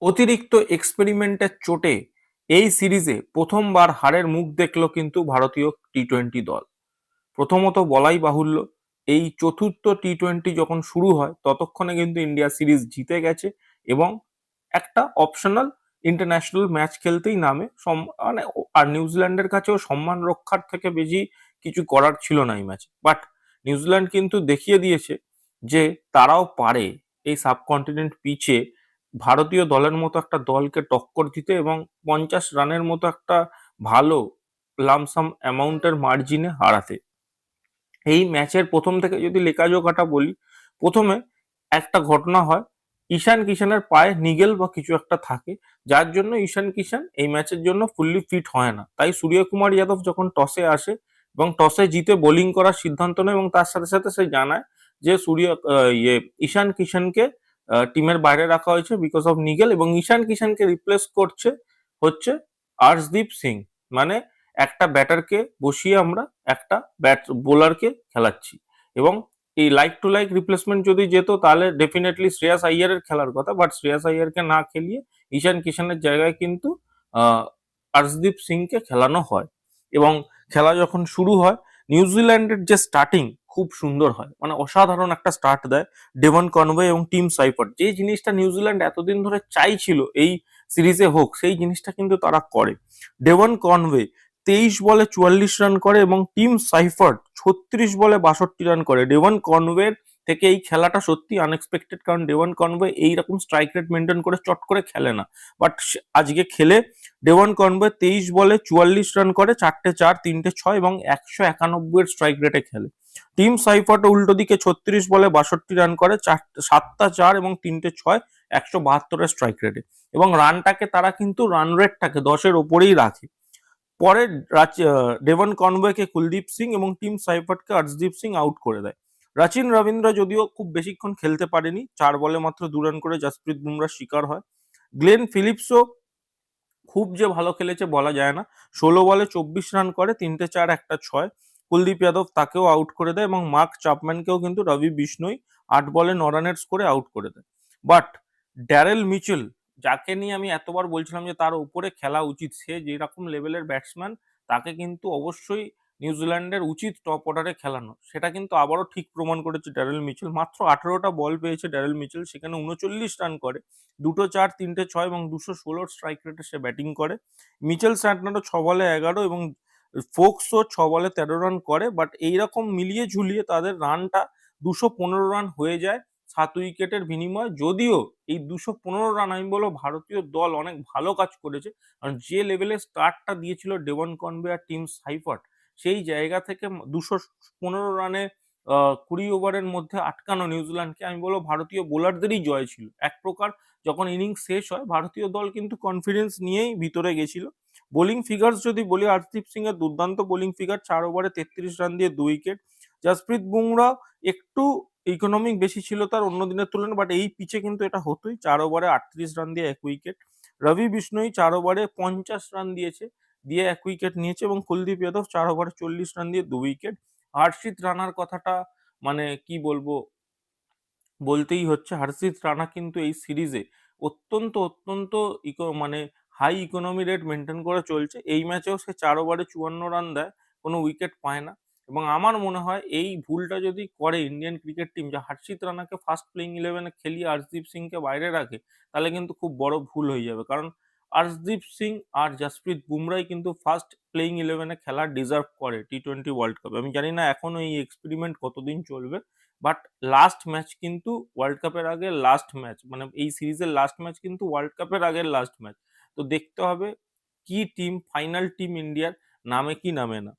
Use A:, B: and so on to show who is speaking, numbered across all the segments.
A: অতিরিক্ত এক্সপেরিমেন্টের চোটে এই সিরিজে প্রথমবার হারের মুখ দেখল কিন্তু ভারতীয় টি-20 দল। প্রথমত বলাই বাহুল্য, এই চতুর্থ টি-20 যখন শুরু হয় ততক্ষণে কিন্তু ইন্ডিয়া সিরিজ জিতে গেছে এবং একটা অপশনাল ইন্টারন্যাশনাল ম্যাচ খেলতেই নামে। মানে আর নিউজিল্যান্ডের কাছেও সম্মান রক্ষার থেকে বেশি কিছু করার ছিল না এই ম্যাচে। বাট নিউজিল্যান্ড কিন্তু দেখিয়ে দিয়েছে যে তারাও পারে এই সাবকন্টিনেন্ট পিচে ভারতীয় দলের মতো একটা দলকে টক্কর দিতে এবং 50 রানের মতো একটা ভালো লামসাম অ্যামাউন্টের মার্জিনে হারাতে। এই ম্যাচের প্রথম থেকে যদি লেখাজোখাটা বলি, প্রথমে একটা ঘটনা হয়, ঈশান কিষানের পায়ে নিগেল বা কিছু একটা থাকে, যার জন্য ঈশান কিষান এই ম্যাচের জন্য ফুললি ফিট হয় না। তাই সূর্যকুমার যাদব যখন টসে আসে এবং টসে জিতে বোলিং করার সিদ্ধান্ত নেয় এবং তার সাথে সাথে সে জানায় যে ঈশান কিষানকে টিমের বাইরে রাখা হয়েছে বিকজ অফ নিগেল, এবং ঈশান কিষানকে রিপ্লেস করছে হচ্ছে আর্শদীপ সিং। মানে একটা ব্যাটারকে বসিয়ে আমরা একটা বোলারকে খেলাচ্ছি। এবং এই লাইক টু লাইক রিপ্লেসমেন্ট যদি যেত তাহলে ডেফিনেটলি শ্রেয়াস আইয়ারের খেলার কথা, বাট শ্রেয়াস আইয়ারকে না খেলিয়ে ঈশান কিষানের জায়গায় কিন্তু আর্শদীপ সিংকে খেলানো হয়। এবং খেলা যখন শুরু হয়, নিউজিল্যান্ডের যে স্টার্টিং খুব সুন্দর হয়, মানে অসাধারণ একটা স্টার্ট দেয় ডেভন কনওয়ে এবং টিম সাইফার্ট। যে জিনিসটা নিউজিল্যান্ড এতদিন ধরে চাইছিল এই সিরিজে হোক, সেই জিনিসটা কিন্তু তারা করে। ডেভন কনওয়ে 23 বলে 44 রান করে এবং টিম সাইফার্ট 36 বলে 62 রান করে। ডেভন কনওয়ের থেকে এই খেলাটা সত্যি আনএক্সপেক্টেড, কারণ ডেভন কনওয়ে এইরকম স্ট্রাইক রেট মেনটেন করে চট করে খেলে না। বাট আজকে খেলে ডেভন কনওয়ে 23 বলে 44 রান করে, 4টে 4 3টে 6 এবং 191 স্ট্রাইক রেটে খেলে। টিম সাইফার্ট উল্টো দিকে 36 বলে 62 রান করে, 7টা 4 এবং 3টে 6, 172 স্ট্রাইক রেটে। এবং রানটাকে তারা কিন্তু রান রেটটাকে 10-এর ওপরেই রাখে। পরে ডেভন কনওয়েকে কুলদীপ সিং এবং টিম সাইফার্টকে আর্শদীপ সিং আউট করে দেয়। রাচিন রবীন্দ্র যদিও খুব বেশিক্ষণ খেলতে পারেনি, 4 বলে মাত্র 2 রান করে জসপ্রীত বুমরার শিকার হয়। গ্লেন ফিলিপসও খুব যে ভালো খেলেছে বলা যায় না, 16 বলে 24 রান করে, 3টে 4 1টা 6। কুলদীপ যাদব তাকেও আউট করে দেয় এবং মার্ক চাপম্যানকেও কিন্তু রবি বিষ্ণই 8 বলে 9 রানের স্কোরে আউট করে দেয়। বাট ড্যারেল মিচেল, যাকে নিয়ে আমি এতবার বলছিলাম যে তার উপরে খেলা উচিত, সে যেরকম লেভেলের ব্যাটসম্যান, তাকে কিন্তু অবশ্যই নিউজিল্যান্ডের উচিত টপ অর্ডারে খেলানো, সেটা কিন্তু আবারও ঠিক প্রমাণ করেছে ড্যারেল মিচেল। মাত্র 18টা বল পেয়েছে ড্যারেল মিচেল, সেখানে 39 রান করে, 2টো 4 3টে 6 এবং 216 স্ট্রাইক রেটে সে ব্যাটিং করে। মিচেল স্যান্টনারও 6 বলে 11 এবং ফোকসও 6 বলে 13 রান করে। বাট এইরকম মিলিয়ে ঝুলিয়ে তাদের রানটা 215 রান হয়ে যায় 7 উইকেটের বিনিময়ে। যদিও এই 215 রান আমি বলবো ভারতীয় দল অনেক ভালো কাজ করেছে, কারণ যে লেভেলে স্টার্টটা দিয়েছিল ডেভন কনওয়ে আর টিম সাইফার্ট, সেই জায়গা থেকে 215 রানে 20 ওভারের মধ্যে আটকানো নিউজিল্যান্ডকে আমি বলবো ভারতীয় বোলারদেরই জয় ছিল এক প্রকার। যখন ইনিংস শেষ হয় ভারতীয় দল কিন্তু কনফিডেন্স নিয়েই ভিতরে গেছিল। বোলিং ফিগার্স যদি বলি, আর্শদীপ সিং এর দুর্দান্ত বোলিং ফিগার, 4 ওভারে 33 রান দিয়ে 2 উইকেট। জসপ্রীত বুমরা একটু ইকোনমিক বেশি ছিল তার অন্য দিনের তুলনায়, বাট এই পিচে কিন্তু এটা হতোই, 4 ওভারে 38 রান দিয়ে 1 উইকেট। রবি বিষ্ণই 4 ওভারে 50 রান দিয়েছে, দিয়ে 1 উইকেট নিয়েছে এবং কুলদীপ যাদব 4 ওভারে 40 রান দিয়ে 2 উইকেট। হর্ষিত রানার কথাটা মানে কি বলবো, বলতেই হচ্ছে। হর্ষিত রানা কিন্তু এই সিরিজে অত্যন্ত অত্যন্ত মানে হাই ইকোনমি রেট মেনটেন করে চলছে। এই ম্যাচেও সে 4 ওভারে 54 রান দেয়, কোনো উইকেট পায় না। এবং আমার মনে হয় এই ভুলটা যদি করে ইন্ডিয়ান ক্রিকেট টিম, যে হর্ষিত রানাকে ফার্স্ট প্লেইং ইলেভেনে খেলিয়ে আর্শদীপ সিংকে বাইরে রাখে, তাহলে কিন্তু খুব বড় ভুল হয়ে যাবে। কারণ আর্শদীপ সিং আর জসপ্রীত বুমরাই কিন্তু ফার্স্ট প্লেইং ইলেভেনে খেলা ডিজার্ভ করে টি-20 ওয়ার্ল্ড কাপে। আমি জানি না এখনো এই এক্সপেরিমেন্ট কতদিন চলবে, বাট লাস্ট ম্যাচ কিন্তু ওয়ার্ল্ড কাপের আগে লাস্ট ম্যাচ, মানে এই সিরিজের লাস্ট ম্যাচ কিন্তু ওয়ার্ল্ড কাপের আগের লাস্ট ম্যাচ। তো দেখতে হবে কি টিম, ফাইনাল টিম ইন্ডিয়ার নামে কি নামে না।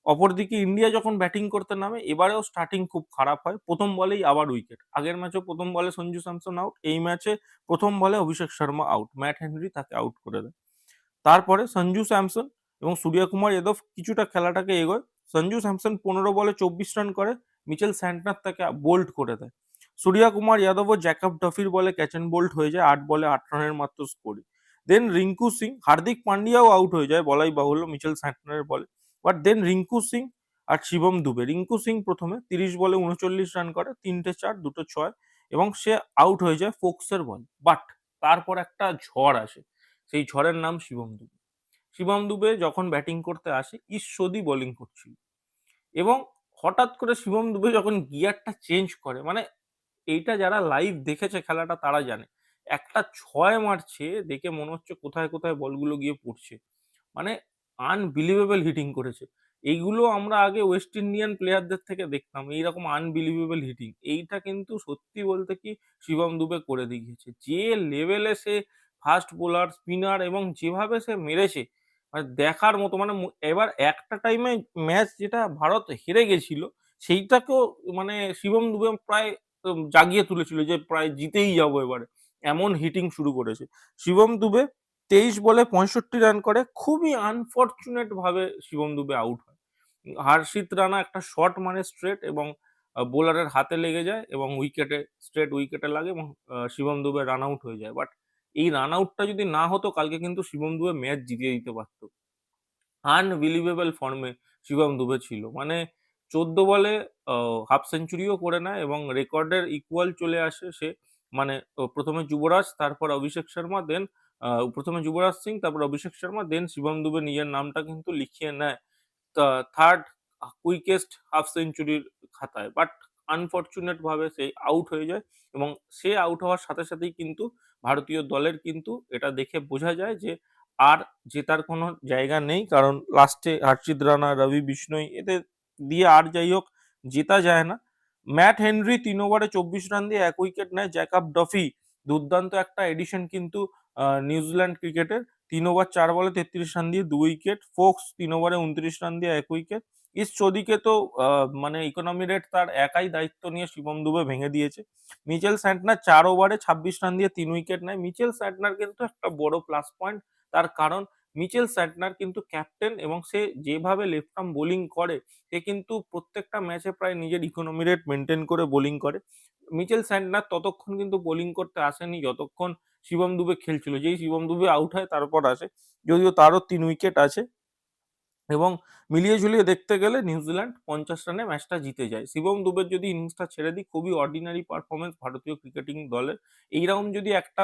A: অপরদিকে ইন্ডিয়া যখন ব্যাটিং করতে নামে, এবারেও স্টার্টিং খুব খারাপ হয়, প্রথম বলেই আবার উইকেট। আগের ম্যাচেও প্রথম বলে সঞ্জু স্যামসন আউট, এই ম্যাচে প্রথম বলে Abhishek Sharma out, Matt Henry তাকে আউট করে দেয়। তারপরে সঞ্জু স্যামসন এবং সূর্যকুমার যাদব কিছুটা খেলাটাকে এগোয়। সঞ্জু স্যামসন 15 বলে 24 রান করে, মিচেল স্যান্টনার তাকে বোল্ড করে দেয়। সূর্যকুমার যাদব ও জ্যাকব ডফির বলে ক্যাচ অ্যান্ড বোল্ড হয়ে যায় 8 বলে 8 রানের মাত্র স্কোরে। দেন রিঙ্কু সিং, হার্দিক পান্ডিয়াও আউট হয়ে যায় বলাই বাহুল্য মিচেল স্যান্টনারের বলে। বাট দেন রিঙ্কু সিং আর শিবম দুবে, রিঙ্কু সিং প্রথমে 30 বলে 39 রান করে, 3টে 4 2টো 6 এবং সে আউট হয়ে যায় ফোকসের বল। বাট তারপর একটা ঝড় আসে, সেই ঝড়ের নাম শিবম দুবে। শিবম দুবে যখন ব্যাটিং করতে আসে ঈশ্বরদী বোলিং করছিল, এবং হঠাৎ করে শিবম দুবে যখন গিয়ারটা চেঞ্জ করে, মানে এইটা যারা লাইভ দেখেছে খেলাটা তারা জানে, একটা ছয় মারছে দেখে মনে হচ্ছে কোথায় কোথায় বলগুলো গিয়ে পড়ছে, মানে আনবিলিভেবল হিটিং করেছে। এইগুলো আমরা আগে ওয়েস্ট ইন্ডিয়ান প্লেয়ারদের থেকে দেখতাম, এইরকম আনবিলিভেবল হিটিং। এইটা কিন্তু সত্যি বলতে কি শিবম দুবে করে দেখিয়েছে। যে লেভেলে সে ফাস্ট বোলার, স্পিনার এবং যেভাবে সে মেরেছে, মানে দেখার মতো। মানে এবার একটা টাইমে ম্যাচ যেটা ভারত হেরে গেছিল, সেইটাকেও মানে শিবম দুবে প্রায় জাগিয়ে তুলেছিল যে প্রায় জিতেই যাবো এবারে, এমন হিটিং শুরু করেছে শিবম দুবে। 23 বলে 65 রান করে, খুবই আনফরচুনেট ভাবে শিবম দুবে আউট হয়। হর্ষিত রানা একটা শট মানে স্ট্রেট, এবং বোলারের হাতে লেগে যায় এবং উইকেটে, স্ট্রেট উইকেটে লাগে, এবং শিবম দুবে রান আউট হয়ে যায়। বাট এই রান আউটটা যদি না হতো, কালকে কিন্তু শিবম দুবে ম্যাচ জিতিয়ে দিতে পারতো। আনবিলিভেবল ফর্মে শিবম দুবে ছিল, মানে 14 বলে হাফ সেঞ্চুরিও করে নেয় এবং রেকর্ডের ইকুয়াল চলে আসে সে। মানে প্রথমে যুবরাজ, তারপর অভিষেক শর্মা, দেন প্রথমে যুবরাজ সিং, তারপর অভিষেক শর্মা, দেন শিবম দুবে নিজের নামটা কিন্তু লিখিয়ে নেয় থার্ড কুইকেস্ট হাফ সেঞ্চুরির খাতায়। বাট আনফরচুনেট ভাবে সে আউট হয়ে যায়, এবং সে আউট হওয়ার সাথে সাথেই কিন্তু ভারতীয় দলের কিন্তু এটা দেখে বোঝা যায় যে আর জেতার কোনো জায়গা নেই, কারণ লাস্টে হর্ষিত রানা, রবি বিষ্ণই এদের দিয়ে আর যাই হোক জেতা যায় না। ম্যাট হেনরি 3 ওভারে 24 রান দিয়ে 1 উইকেট নেয়। জ্যাকব ডফি দুর্দান্ত একটা এডিশন কিন্তু নিউজিল্যান্ড ক্রিকেটের, 3 ওভার 4 বলে 33 রান দিয়ে 2 উইকেট। ফোক্স 3 ওভারে 29 রান দিয়ে 1 উইকেট। ইস চৌদিকে তো মানে ইকোনমি রেট তার একাই দায়িত্ব নিয়ে শিবম দুবে ভেঙে দিয়েছে। মিচেল স্যান্টনার 4 ওভারে 26 রান দিয়ে 3 উইকেট নেয়। মিচেল স্যান্টনার কিন্তু একটা বড় প্লাস পয়েন্ট, তার কারণ মিচেল স্যান্টনার কিন্তু ক্যাপ্টেন, এবং সে যেভাবে লেফট আর্ম বোলিং করে, সে কিন্তু প্রত্যেকটা ম্যাচে প্রায় নিজের ইকোনমি রেট মেনটেন করে বোলিং করে। মিচেল স্যান্টনার ততক্ষণ কিন্তু বোলিং করতে আসেনি যতক্ষণ শিবম দুবে খেলছিল। যেই শিবম দুবে আউট হয় তারপর আসে, যদিও তারও 3 উইকেট আছে। এবং মিলিয়ে ঝুলিয়ে দেখতে গেলে নিউজিল্যান্ড 50 রানে ম্যাচটা জিতে যায়। শিবম দুবের যদি ইনিংসটা ছেড়ে দিই, খুবই অর্ডিনারি পারফরমেন্স ভারতীয় ক্রিকেটিং দলের। এইরকম যদি একটা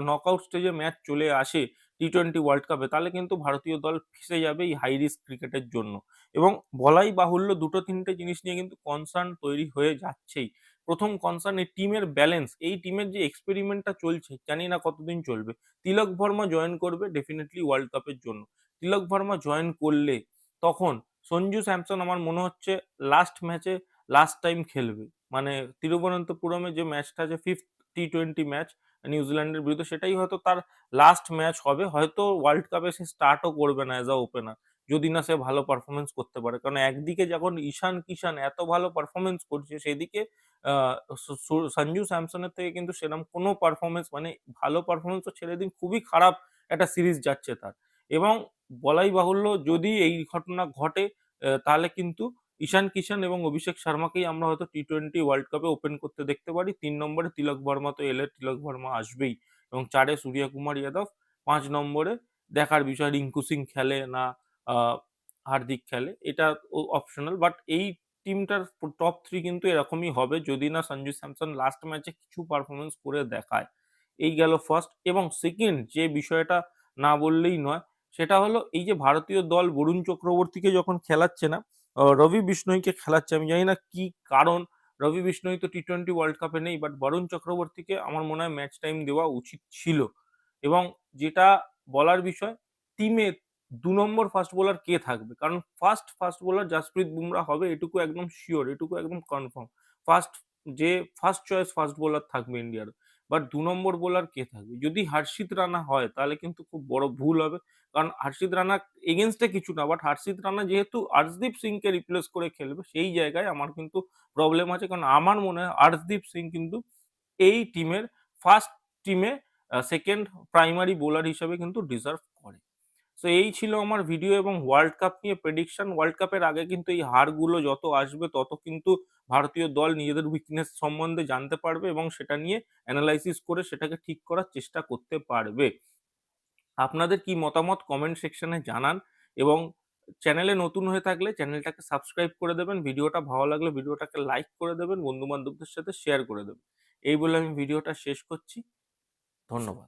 A: নকআউট স্টেজে ম্যাচ চলে আসে টি-20 ওয়ার্ল্ড কাপে, তাহলে কিন্তু ভারতীয় দল ফেঁসে যাবে এই হাই রিস্ক ক্রিকেটের জন্য। এবং বলাই বাহুল্য, দুটো তিনটে জিনিস নিয়ে কিন্তু কনসার্ন তৈরি হয়ে যাচ্ছেই। প্রথম কনসার্ন এই টিমের ব্যালেন্স, এই টিমের যে এক্সপেরিমেন্টটা চলছে, জানি না কতদিন চলবে। তিলক ভার্মা জয়েন করবে ডেফিনেটলি ওয়ার্ল্ড কাপের জন্য। তিলক ভার্মা জয়েন করলে তখন সঞ্জু স্যামসন আমার মনে হচ্ছে লাস্ট ম্যাচে লাস্ট টাইম খেলবে। মানে তিরুবনন্তপুরমে যে ম্যাচটা আছে, ফিফথ টি-20 ম্যাচ নিউজিল্যান্ডের বিরুদ্ধে, সেটাই হয়তো তার লাস্ট ম্যাচ হবে। হয়তো ওয়ার্ল্ড কাপে সে স্টার্টও করবে না অ্যাজ আ ওপেনার, যদি না সে ভালো পারফরমেন্স করতে পারে। কারণ একদিকে যখন ঈশান কিষান এত ভালো পারফরমেন্স করছে, সেদিকে সঞ্জু স্যামসনের থেকে কিন্তু সেরকম কোনো পারফরমেন্স, মানে ভালো পারফরমেন্স তো ছেড়ে দিন, খুবই খারাপ একটা সিরিজ যাচ্ছে তার। এবং বলাই বাহুল্য, যদি এই ঘটনা ঘটে তাহলে কিন্তু ঈশান কিষান এবং অভিষেক শর্মাকেই আমরা হয়তো টি-20 ওয়ার্ল্ড কাপে ওপেন করতে দেখতে পারি। 3 নম্বরে তিলক ভার্মা তো এলে, তিলক ভার্মা আসবেই, এবং 4-এ সূর্যকুমার যাদব, 5 নম্বরে দেখার বিষয় রিঙ্কু সিং খেলে না হার্দিক খেলে, এটা অপশনাল। বাট এই টিমটার টপ 3 কিন্তু এরকমই হবে, যদি না সঞ্জু স্যামসন লাস্ট ম্যাচে কিছু পারফরমেন্স করে দেখায়। এই গেল ফার্স্ট। এবং সেকেন্ড যে বিষয়টা না বললেই নয়, সেটা হলো এই যে ভারতীয় দল বরুণ চক্রবর্তীকে যখন খেলাচ্ছে না, রবি বিষ্ণয়কে খেলাচ্ছে। আমি জানি না কি কারণ, রবি বিষ্ণয় তো টি-20 ওয়ার্ল্ড কাপে নেই, বাট বরুণ চক্রবর্তীকে আমার মনে হয় ম্যাচ টাইম দেওয়া উচিত ছিল। এবং যেটা বলার বিষয়, টিমে 2 নম্বর ফাস্ট বোলার কে থাকবে, কারণ ফাস্ট বোলার জাসপ্রীত বুমরা হবে, এটুকু একদম শিওর, এটুকু একদম কনফার্ম। ফার্স্ট যে ফার্স্ট চয়েস ফাস্ট বোলার থাকবে ইন্ডিয়ার। বাট 2 নম্বর বোলার কে থাকবে, যদি হর্ষিত রানা হয় তাহলে কিন্তু খুব বড় ভুল হবে। কারণ হর্ষিত রানা এগেনস্টে কিছু না, বাট হর্ষিত রানা যেহেতু আর্শদীপ সিংকে রিপ্লেস করে খেলবে, সেই জায়গায় আমার কিন্তু প্রবলেম আছে। কারণ আমার মনে হয় আর্শদীপ সিং কিন্তু এই টিমের ফার্স্ট টিমে সেকেন্ড প্রাইমারি বোলার হিসেবে কিন্তু ডিজার্ভ করে। সো এই ছিল আমার ভিডিও এবং ওয়ার্ল্ড কাপ নিয়ে প্রেডিকশন। ওয়ার্ল্ড কাপের আগে কিন্তু এই হারগুলো যত আসবে, তত কিন্তু ভারতীয় দল নিজেদের উইকনেস সম্বন্ধে জানতে পারবে এবং সেটা নিয়ে অ্যানালাইসিস করে সেটাকে ঠিক করার চেষ্টা করতে পারবে। আপনাদের কি মতামত কমেন্ট সেকশনে জানান, এবং চ্যানেলে নতুন হয়ে থাকলে চ্যানেলটাকে সাবস্ক্রাইব করে দেবেন। ভিডিওটা ভালো লাগলে ভিডিওটাকে লাইক করে দেবেন, বন্ধু বান্ধবদের সাথে শেয়ার করে দেবেন। এই বলে আমি ভিডিওটা শেষ করছি। ধন্যবাদ।